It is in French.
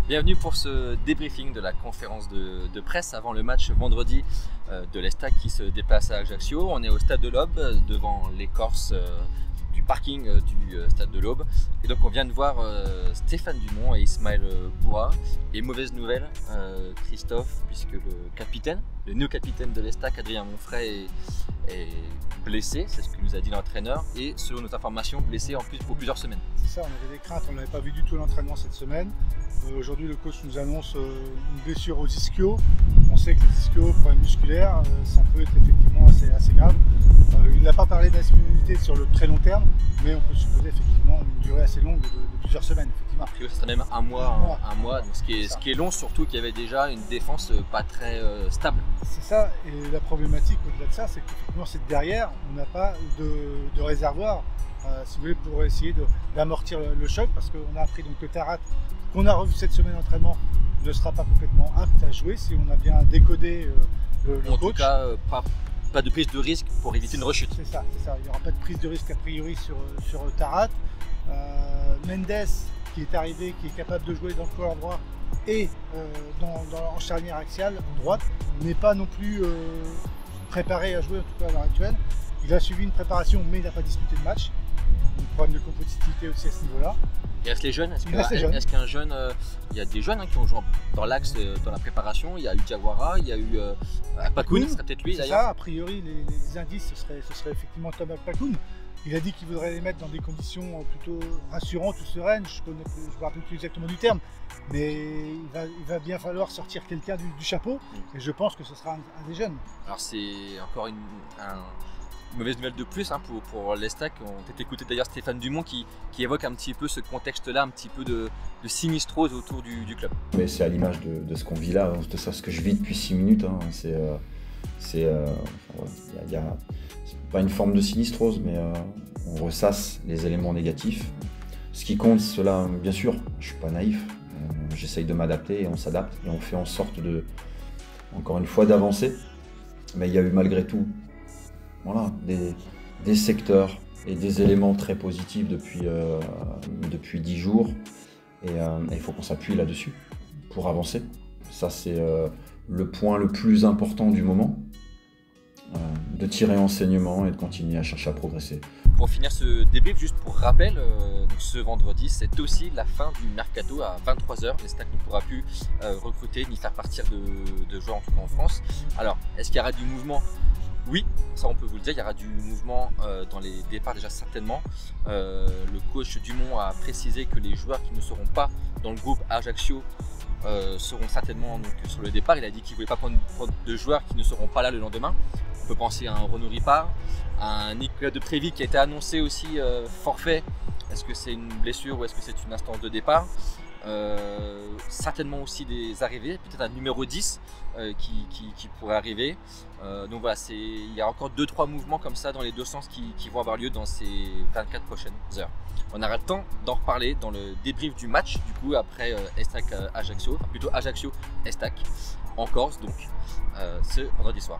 Bienvenue pour ce débriefing de la conférence de presse avant le match vendredi de l'Estac qui se déplace à Ajaccio. On est au stade de l'Aube devant l'écorce du parking du stade de l'Aube. Et donc on vient de voir Stéphane Dumont et Ismaël Boura. Et mauvaise nouvelle, Christophe, puisque le capitaine, le néo-capitaine de l'Estac, Adrien Monfray, est blessé, c'est ce que nous a dit l'entraîneur, et selon nos informations, blessé en plus pour plusieurs semaines. C'est ça, on avait des craintes, on n'avait pas vu du tout l'entraînement cette semaine. Aujourd'hui, le coach nous annonce une blessure aux ischios. On sait que les ischios, problème musculaire, ça peut être effectivement assez grave. Il n'a pas parlé d'indisponibilité sur le très long terme, mais on peut supposer effectivement une durée assez longue de plusieurs semaines. Effectivement. A priori, ça serait même un mois, donc ce qui est long, surtout qu'il y avait déjà une défense pas très stable. C'est ça, et la problématique au-delà de ça, c'est qu'effectivement, c'est derrière, on n'a pas de réservoir, si vous voulez, pour essayer d'amortir le choc, parce qu'on a appris donc que Tarat, qu'on a revu cette semaine d'entraînement, ne sera pas complètement apte à jouer si on a bien décodé le coach. En tout cas, pas de prise de risque pour éviter une rechute. C'est ça, il n'y aura pas de prise de risque a priori sur Tarat. Mendes, qui est arrivé, qui est capable de jouer dans le couloir droit et en charnière axiale, droite, n'est pas non plus préparé à jouer, en tout cas à l'heure actuelle. Il a suivi une préparation, mais il n'a pas disputé de match. Un problème de compétitivité aussi à ce niveau-là. Il reste les jeunes. Est-ce qu'un jeune, il y a des jeunes qui ont joué dans l'axe, dans la préparation. Il y a eu Diawara, il y a eu Akpakoun, ce serait peut-être lui d'ailleurs. Ça, a priori, les indices, ce serait effectivement Tom Akpakoun. Il a dit qu'il voudrait les mettre dans des conditions plutôt rassurantes ou sereines. Je ne me rappelle plus exactement du terme, mais il va bien falloir sortir quelqu'un du chapeau. Et je pense que ce sera un des jeunes. Alors c'est encore une mauvaise nouvelle de plus pour l'Estac. On peut écouter d'ailleurs Stéphane Dumont qui évoque un petit peu ce contexte-là, un petit peu de sinistrose autour du club. Mais c'est à l'image de ce qu'on vit là, de ça, ce que je vis depuis 6 minutes. Hein. C'est pas une forme de sinistrose, mais on ressasse les éléments négatifs. Ce qui compte, cela, bien sûr, je suis pas naïf. J'essaye de m'adapter et on s'adapte et on fait en sorte encore une fois, d'avancer. Mais il y a eu malgré tout, voilà, des secteurs et des éléments très positifs depuis 10 jours. Et il faut qu'on s'appuie là-dessus pour avancer. Ça, c'est le point le plus important du moment. De tirer enseignement et de continuer à chercher à progresser. Pour finir ce débrief, juste pour rappel, donc ce vendredi, c'est aussi la fin du mercato à 23 h. L'Estac ne pourra plus recruter ni faire partir de joueurs, en tout cas en France. Alors, est-ce qu'il y aura du mouvement ? Oui, ça on peut vous le dire, il y aura du mouvement dans les départs déjà certainement. Le coach Dumont a précisé que les joueurs qui ne seront pas dans le groupe Ajaccio seront certainement donc, sur le départ. Il a dit qu'il ne voulait pas prendre de joueurs qui ne seront pas là le lendemain. On peut penser à un Renaud Ripard, à un Nicolas Depréville qui a été annoncé aussi forfait. Est-ce que c'est une blessure ou est-ce que c'est une instance de départ? Certainement aussi des arrivées, peut-être un numéro 10 qui pourrait arriver. Donc voilà, il y a encore 2-3 mouvements comme ça dans les deux sens qui vont avoir lieu dans ces 24 prochaines heures. On aura le temps d'en reparler dans le débrief du match, du coup après Estac Ajaccio, enfin plutôt Ajaccio Estac en Corse, donc ce vendredi soir.